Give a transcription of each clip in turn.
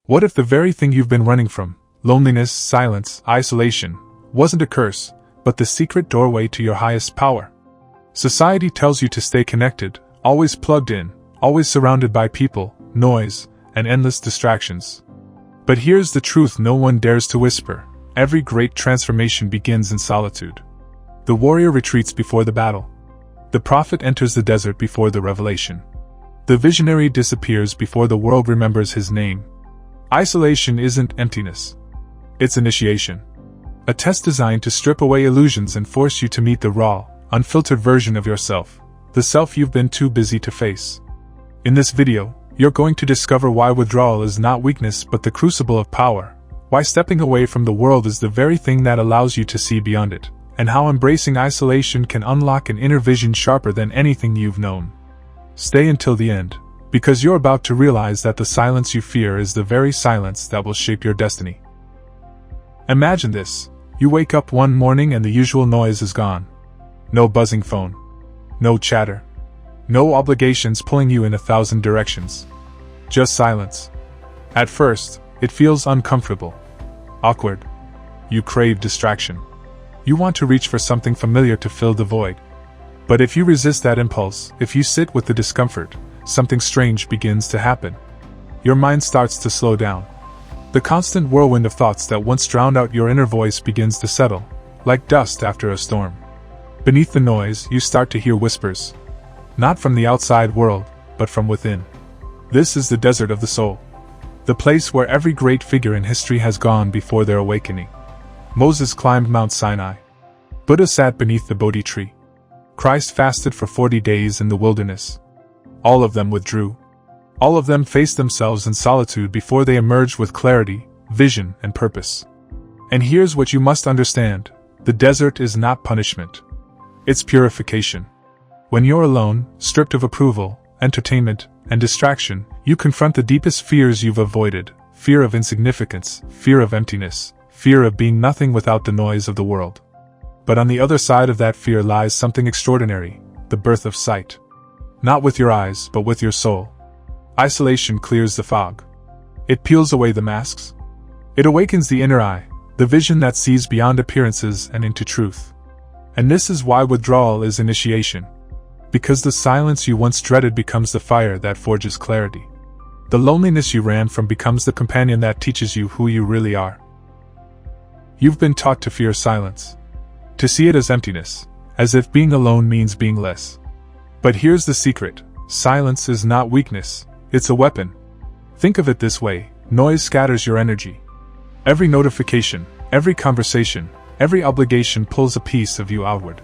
What if the very thing you've been running from, loneliness, silence, isolation, wasn't a curse, but the secret doorway to your highest power? Society tells you to stay connected, always plugged in, always surrounded by people, noise, and endless distractions. But here's the truth no one dares to whisper: every great transformation begins in solitude. The warrior retreats before the battle. The prophet enters the desert before the revelation. The visionary disappears before the world remembers his name. Isolation isn't emptiness. It's initiation. A test designed to strip away illusions and force you to meet the raw, unfiltered version of yourself, the self you've been too busy to face. In this video, you're going to discover why withdrawal is not weakness but the crucible of power, why stepping away from the world is the very thing that allows you to see beyond it, and how embracing isolation can unlock an inner vision sharper than anything you've known. Stay until the end, because you're about to realize that the silence you fear is the very silence that will shape your destiny. Imagine this: you wake up one morning and the usual noise is gone. No buzzing phone. No chatter. No obligations pulling you in 1,000 directions. Just silence. At first, it feels uncomfortable. Awkward. You crave distraction. You want to reach for something familiar to fill the void. But if you resist that impulse, if you sit with the discomfort, something strange begins to happen. Your mind starts to slow down. The constant whirlwind of thoughts that once drowned out your inner voice begins to settle, like dust after a storm. Beneath the noise, you start to hear whispers. Not from the outside world, but from within. This is the desert of the soul. The place where every great figure in history has gone before their awakening. Moses climbed Mount Sinai. Buddha sat beneath the Bodhi tree. Christ fasted for 40 days in the wilderness. All of them withdrew. All of them faced themselves in solitude before they emerged with clarity, vision, and purpose. And here's what you must understand: the desert is not punishment. It's purification. When you're alone, stripped of approval, entertainment, and distraction, you confront the deepest fears you've avoided: fear of insignificance, fear of emptiness, fear of being nothing without the noise of the world. But on the other side of that fear lies something extraordinary: the birth of sight. Not with your eyes, but with your soul. Isolation clears the fog. It peels away the masks. It awakens the inner eye, the vision that sees beyond appearances and into truth. And this is why withdrawal is initiation. Because the silence you once dreaded becomes the fire that forges clarity. The loneliness you ran from becomes the companion that teaches you who you really are. You've been taught to fear silence. To see it as emptiness, as if being alone means being less. But here's the secret: silence is not weakness, it's a weapon. Think of it this way: noise scatters your energy. Every notification, every conversation, every obligation pulls a piece of you outward.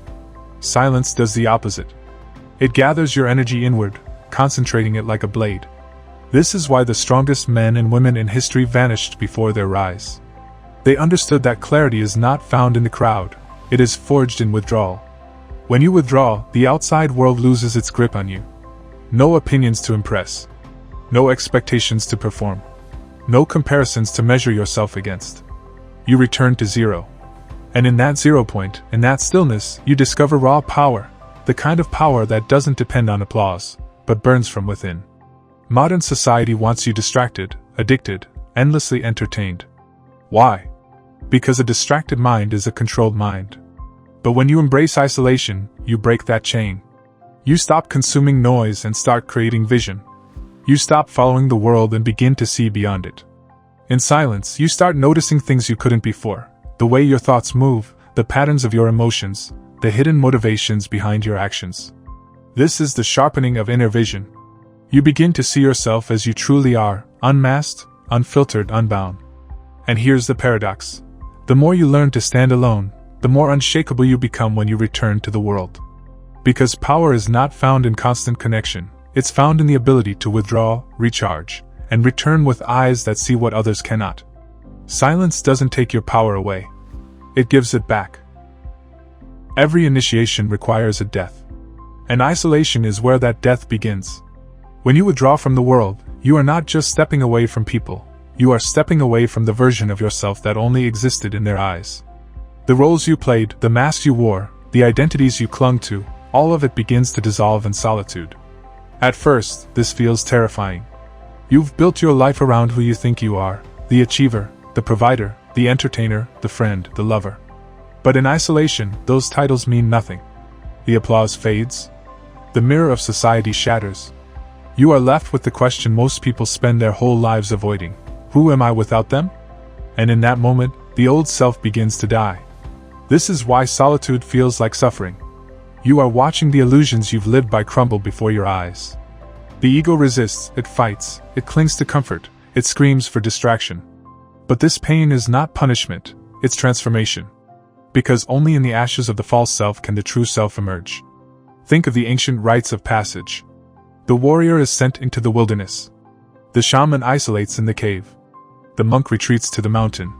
Silence does the opposite. It gathers your energy inward, concentrating it like a blade. This is why the strongest men and women in history vanished before their rise. They understood that clarity is not found in the crowd, it is forged in withdrawal. When you withdraw, the outside world loses its grip on you. No opinions to impress. No expectations to perform. No comparisons to measure yourself against. You return to zero. And in that 0 point, in that stillness, you discover raw power. The kind of power that doesn't depend on applause, but burns from within. Modern society wants you distracted, addicted, endlessly entertained. Why? Because a distracted mind is a controlled mind. But when you embrace isolation, you break that chain. You stop consuming noise and start creating vision. You stop following the world and begin to see beyond it. In silence, you start noticing things you couldn't before: the way your thoughts move, the patterns of your emotions, the hidden motivations behind your actions. This is the sharpening of inner vision. You begin to see yourself as you truly are, unmasked, unfiltered, unbound. And here's the paradox: the more you learn to stand alone, the more unshakable you become when you return to the world. Because power is not found in constant connection, it's found in the ability to withdraw, recharge, and return with eyes that see what others cannot. Silence doesn't take your power away. It gives it back. Every initiation requires a death. And isolation is where that death begins. When you withdraw from the world, you are not just stepping away from people, you are stepping away from the version of yourself that only existed in their eyes. The roles you played, the masks you wore, the identities you clung to, all of it begins to dissolve in solitude. At first, this feels terrifying. You've built your life around who you think you are, the achiever, the provider, the entertainer, the friend, the lover. But in isolation, those titles mean nothing. The applause fades. The mirror of society shatters. You are left with the question most people spend their whole lives avoiding: who am I without them? And in that moment, the old self begins to die. This is why solitude feels like suffering. You are watching the illusions you've lived by crumble before your eyes. The ego resists, it fights, it clings to comfort, it screams for distraction. But this pain is not punishment, it's transformation. Because only in the ashes of the false self can the true self emerge. Think of the ancient rites of passage. The warrior is sent into the wilderness. The shaman isolates in the cave. The monk retreats to the mountain.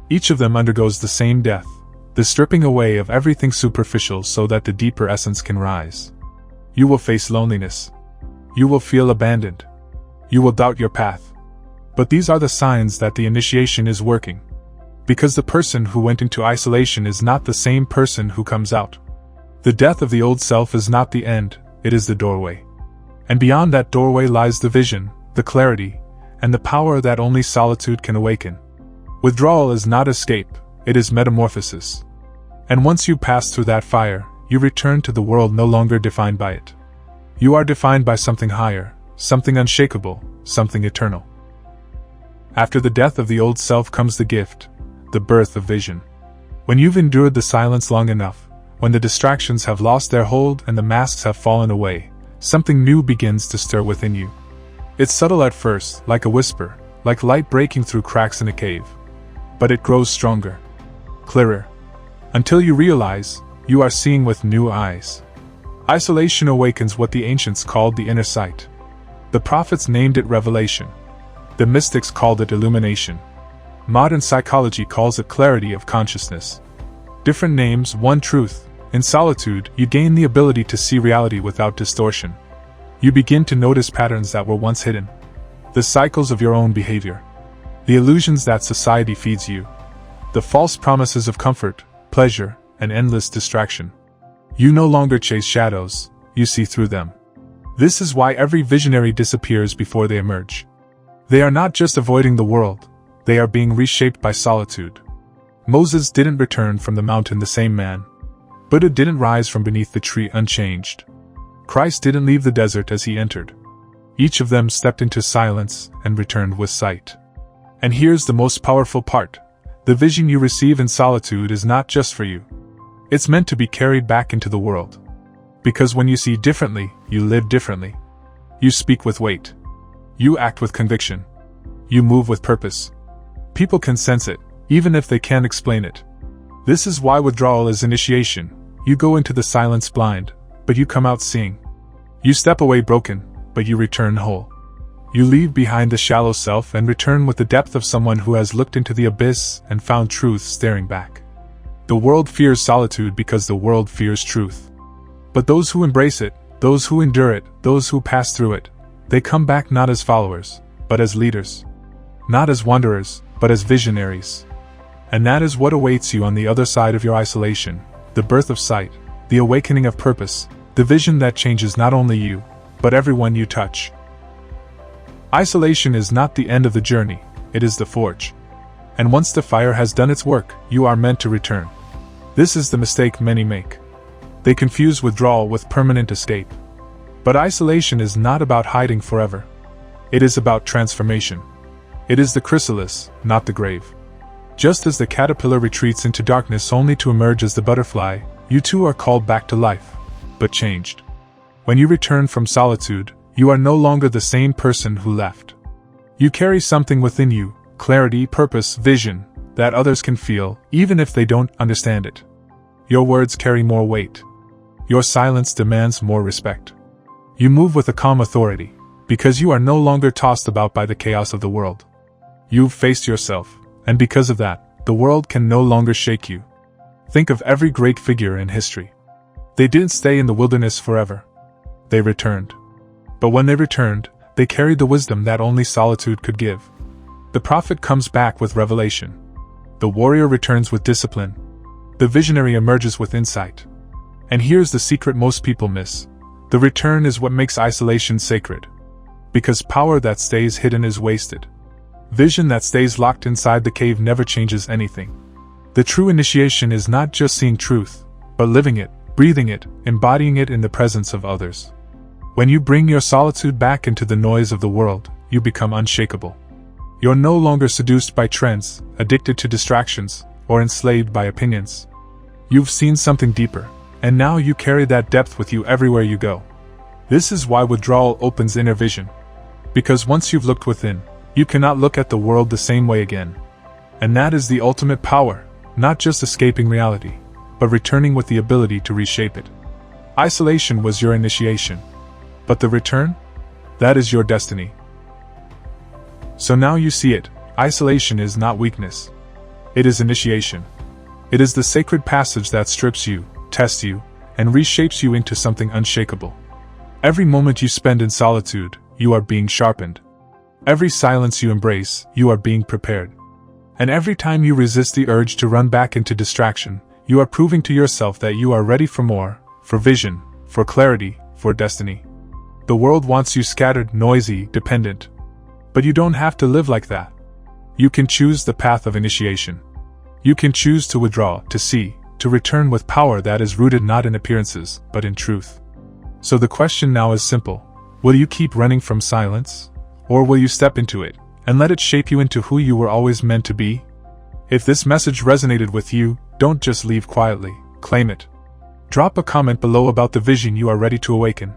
Each of them undergoes the same death, the stripping away of everything superficial so that the deeper essence can rise. You will face loneliness. You will feel abandoned. You will doubt your path. But these are the signs that the initiation is working. Because the person who went into isolation is not the same person who comes out. The death of the old self is not the end, it is the doorway. And beyond that doorway lies the vision, the clarity, and the power that only solitude can awaken. Withdrawal is not escape, it is metamorphosis. And once you pass through that fire, you return to the world no longer defined by it. You are defined by something higher, something unshakable, something eternal. After the death of the old self comes the gift, the birth of vision. When you've endured the silence long enough, when the distractions have lost their hold and the masks have fallen away, something new begins to stir within you. It's subtle at first, like a whisper, like light breaking through cracks in a cave. But it grows stronger, clearer, until you realize you are seeing with new eyes. Isolation awakens what the ancients called the inner sight. The prophets named it revelation. The mystics called it illumination. Modern psychology calls it clarity of consciousness. Different names, one truth. In solitude, you gain the ability to see reality without distortion. You begin to notice patterns that were once hidden. The cycles of your own behavior. The illusions that society feeds you. The false promises of comfort, pleasure, and endless distraction. You no longer chase shadows, you see through them. This is why every visionary disappears before they emerge. They are not just avoiding the world, they are being reshaped by solitude. Moses didn't return from the mountain the same man. Buddha didn't rise from beneath the tree unchanged. Christ didn't leave the desert as he entered. Each of them stepped into silence and returned with sight. And here's the most powerful part. The vision you receive in solitude is not just for you. It's meant to be carried back into the world. Because when you see differently, you live differently. You speak with weight. You act with conviction. You move with purpose. People can sense it, even if they can't explain it. This is why withdrawal is initiation. You go into the silence blind, but you come out seeing. You step away broken, but you return whole. You leave behind the shallow self and return with the depth of someone who has looked into the abyss and found truth staring back. The world fears solitude because the world fears truth. But those who embrace it, those who endure it, those who pass through it, they come back not as followers, but as leaders. Not as wanderers, but as visionaries. And that is what awaits you on the other side of your isolation, the birth of sight, the awakening of purpose, the vision that changes not only you, but everyone you touch. Isolation is not the end of the journey, it is the forge. And once the fire has done its work, you are meant to return. This is the mistake many make. They confuse withdrawal with permanent escape. But isolation is not about hiding forever. It is about transformation. It is the chrysalis, not the grave. Just as the caterpillar retreats into darkness only to emerge as the butterfly, you too are called back to life, but changed. When you return from solitude, you are no longer the same person who left. You carry something within you, clarity, purpose, vision, that others can feel, even if they don't understand it. Your words carry more weight. Your silence demands more respect. You move with a calm authority, because you are no longer tossed about by the chaos of the world. You've faced yourself, and because of that, the world can no longer shake you. Think of every great figure in history. They didn't stay in the wilderness forever. They returned. But when they returned, they carried the wisdom that only solitude could give. The prophet comes back with revelation. The warrior returns with discipline. The visionary emerges with insight. And here's the secret most people miss. The return is what makes isolation sacred. Because power that stays hidden is wasted. Vision that stays locked inside the cave never changes anything. The true initiation is not just seeing truth, but living it, breathing it, embodying it in the presence of others. When you bring your solitude back into the noise of the world, you become unshakable. You're no longer seduced by trends, addicted to distractions, or enslaved by opinions. You've seen something deeper, and now you carry that depth with you everywhere you go. This is why withdrawal opens inner vision. Because once you've looked within, you cannot look at the world the same way again. And that is the ultimate power, not just escaping reality, but returning with the ability to reshape it. Isolation was your initiation. But the return? That is your destiny. So now you see it, isolation is not weakness. It is initiation. It is the sacred passage that strips you, tests you, and reshapes you into something unshakable. Every moment you spend in solitude, you are being sharpened. Every silence you embrace, you are being prepared. And every time you resist the urge to run back into distraction, you are proving to yourself that you are ready for more, for vision, for clarity, for destiny. The world wants you scattered, noisy, dependent. But you don't have to live like that. You can choose the path of initiation. You can choose to withdraw, to see, to return with power that is rooted not in appearances, but in truth. So the question now is simple. Will you keep running from silence? Or will you step into it, and let it shape you into who you were always meant to be? If this message resonated with you, don't just leave quietly, claim it. Drop a comment below about the vision you are ready to awaken.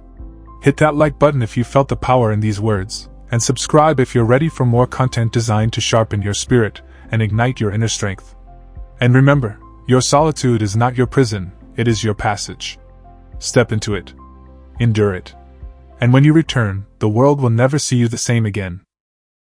Hit that like button if you felt the power in these words, and subscribe if you're ready for more content designed to sharpen your spirit and ignite your inner strength. And remember, your solitude is not your prison, it is your passage. Step into it. Endure it. And when you return, the world will never see you the same again.